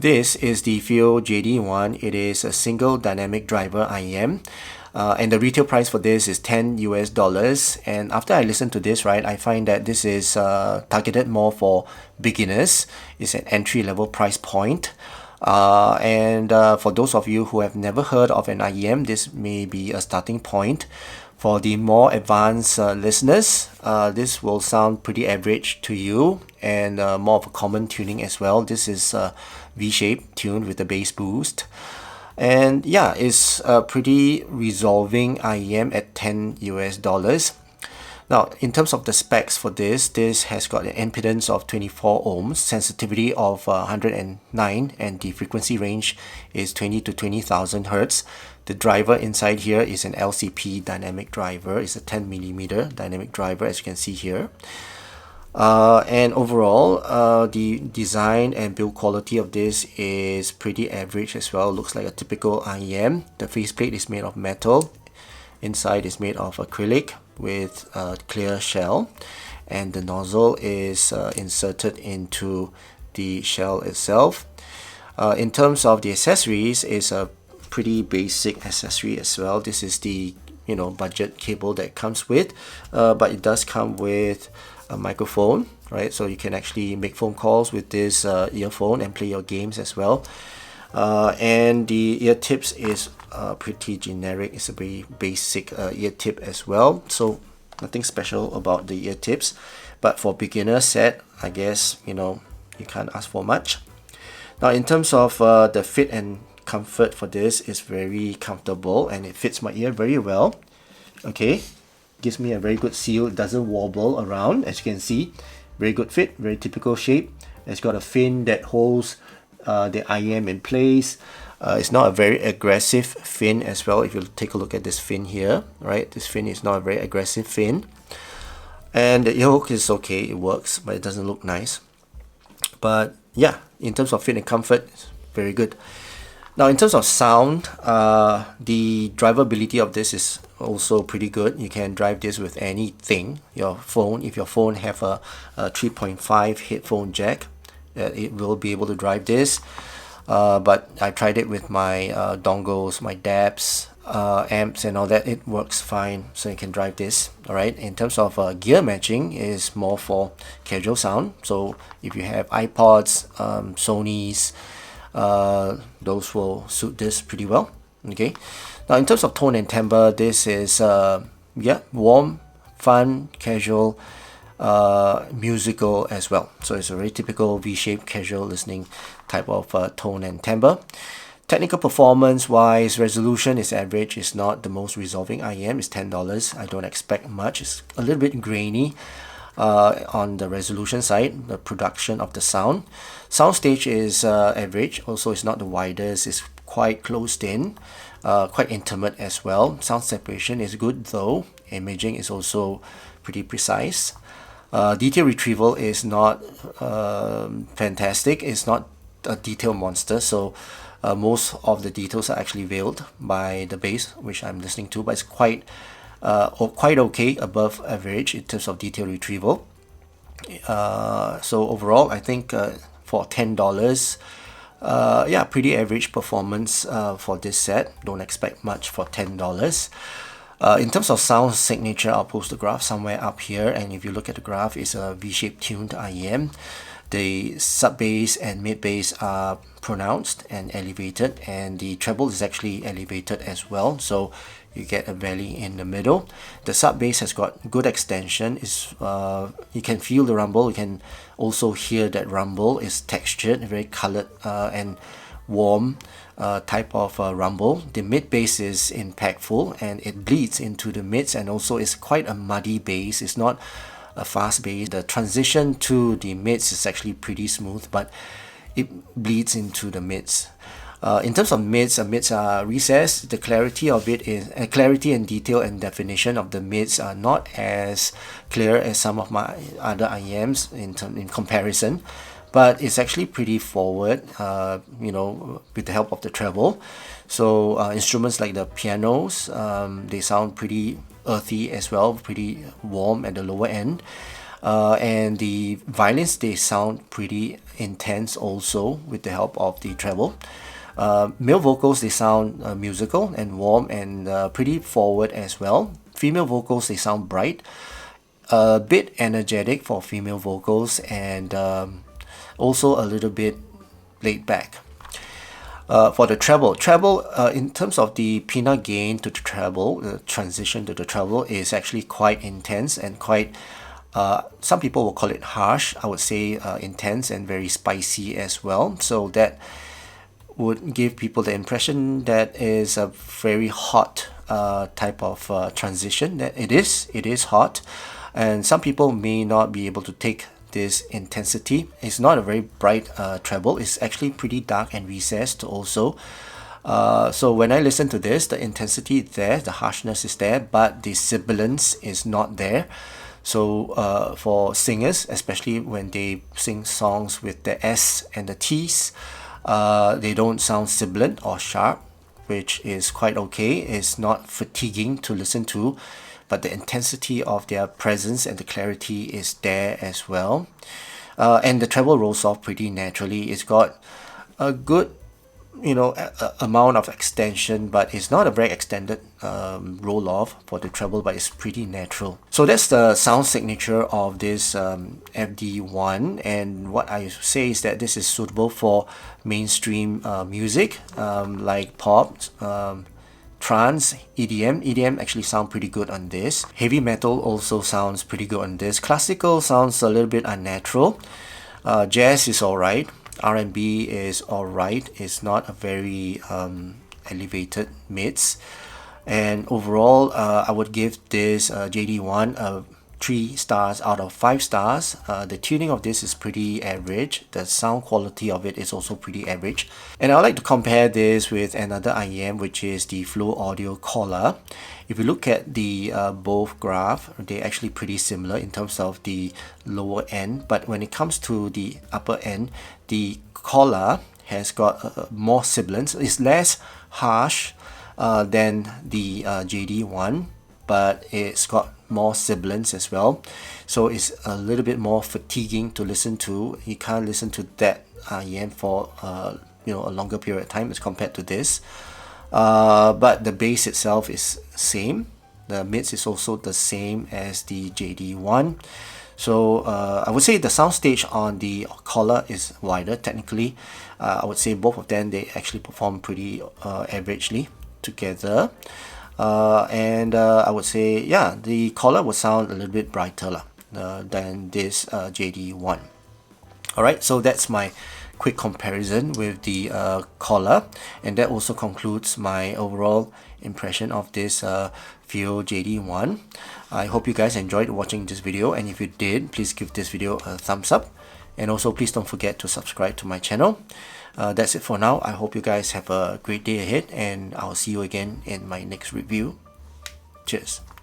This is the FiiO JD1. It is a single dynamic driver IEM. And the retail price for this is $10 US. And after I listen to this, right, I find that this is targeted more for beginners. It's an entry-level price point. For those of you who have never heard of an IEM, this may be a starting point. For the more advanced listeners, this will sound pretty average to you and more of a common tuning as well. This is V-shape tuned with a bass boost. And yeah, it's a pretty resolving IEM at $10 US. Now, in terms of the specs for this has got an impedance of 24 ohms, sensitivity of 109, and the frequency range is 20 to 20,000 hertz. The driver inside here is an LCP dynamic driver. It's a 10mm dynamic driver, as you can see here. And overall, the design and build quality of this is pretty average as well. Looks like a typical IEM. The faceplate is made of metal. Inside is made of acrylic with a clear shell, and the nozzle is inserted into the shell itself. In terms of the accessories, it's a pretty basic accessory as well. This is the budget cable that comes with, but it does come with a microphone, right? So you can actually make phone calls with this earphone and play your games as well. And the ear tips is pretty generic. It's a very basic ear tip as well, so nothing special about the ear tips. But for beginner set, I guess you can't ask for much. Now, in terms of the fit and comfort for this, is very comfortable and it fits my ear very well. Okay, gives me a very good seal. It doesn't wobble around, as you can see. Very good fit, very typical shape. It's got a fin that holds the IEM in place. It's not a very aggressive fin as well. If you take a look at this fin here, right, this fin is not a very aggressive fin. And the ear hook is okay, it works, but it doesn't look nice. But yeah, in terms of fit and comfort, it's very good. Now, in terms of sound, the drivability of this is also pretty good. You can drive this with anything. Your phone, if your phone have a 3.5 headphone jack, it will be able to drive this. But I tried it with my dongles, my DAPs, amps and all that. It works fine, so you can drive this. All right. In terms of gear matching, is more for casual sound. So if you have iPods, Sonys, those will suit this pretty well. Okay. Now, in terms of tone and timbre, this is warm, fun, casual, musical as well. So it's a very typical V-shaped casual listening type of tone and timbre. Technical performance wise, resolution is average. It's not the most resolving IEM. It's $10. I don't expect much. It's a little bit grainy on the resolution side. The production of the sound. Soundstage is average. Also, it's not the widest. It's quite closed in, quite intimate as well. Sound separation is good though. Imaging is also pretty precise. Detail retrieval is not fantastic. It's not a detail monster, so most of the details are actually veiled by the bass which I'm listening to, but it's quite okay, above average in terms of detail retrieval. So overall, I think for $10, yeah, pretty average performance for this set. Don't expect much for $10. In terms of sound signature, I'll post the graph somewhere up here, and if you look at the graph, it's a V-shaped tuned IEM. The sub bass and mid bass are pronounced and elevated, and the treble is actually elevated as well, so you get a valley in the middle. The sub bass has got good extension. You can feel the rumble. You can also hear that rumble is textured, very colored and warm type of rumble. The mid bass is impactful and it bleeds into the mids, and also it's quite a muddy bass. It's not a fast bass. The transition to the mids is actually pretty smooth, but it bleeds into the mids. In terms of mids are recessed. The clarity of it is clarity and detail and definition of the mids are not as clear as some of my other IEMs in comparison, but it's actually pretty forward, with the help of the treble. So instruments like the pianos, they sound pretty earthy as well, pretty warm at the lower end. And the violins, they sound pretty intense also with the help of the treble. Male vocals, they sound musical and warm and pretty forward as well. Female vocals, they sound bright, a bit energetic for female vocals, and also a little bit laid back. For the treble, in terms of the peanut gain to the treble, the transition to the treble is actually quite intense and quite, some people will call it harsh. I would say intense and very spicy as well. So that would give people the impression that is a very hot type of transition. That it is hot, and some people may not be able to take this intensity. It's not a very bright treble. It's actually pretty dark and recessed also. So when I listen to this, the intensity is there, the harshness is there, but the sibilance is not there. So for singers, especially when they sing songs with the S and the T's, they don't sound sibilant or sharp, which is quite okay. It's not fatiguing to listen to, but the intensity of their presence and the clarity is there as well. And the treble rolls off pretty naturally. It's got a good, amount of extension, but it's not a very extended roll off for the treble, but it's pretty natural. So that's the sound signature of this FD1, and what I say is that this is suitable for mainstream music, like pop, trance, EDM. EDM actually sound pretty good on this. Heavy metal also sounds pretty good on this. Classical sounds a little bit unnatural. Jazz is alright. R&B is alright. It's not a very elevated mids. And overall, I would give this JD1 3 stars out of 5 stars. The tuning of this is pretty average. The sound quality of it is also pretty average. And I would like to compare this with another IEM, which is the FiiO collar. If you look at the both graph, they're actually pretty similar in terms of the lower end. But when it comes to the upper end, the collar has got more sibilance. It's less harsh than the JD1, but it's got more sibilance as well, so it's a little bit more fatiguing to listen to. You can't listen to that IEM for a longer period of time as compared to this, but the bass itself is same. The mids is also the same as the JD1. So I would say the soundstage on the collar is wider technically. I would say both of them, they actually perform pretty averagely together. And I would say, yeah, the collar would sound a little bit brighter than this JD1. Alright, so that's my quick comparison with the collar, and that also concludes my overall impression of this FiiO JD1. I hope you guys enjoyed watching this video, and if you did, please give this video a thumbs up, and also please don't forget to subscribe to my channel. That's it for now. I hope you guys have a great day ahead, and I'll see you again in my next review. Cheers.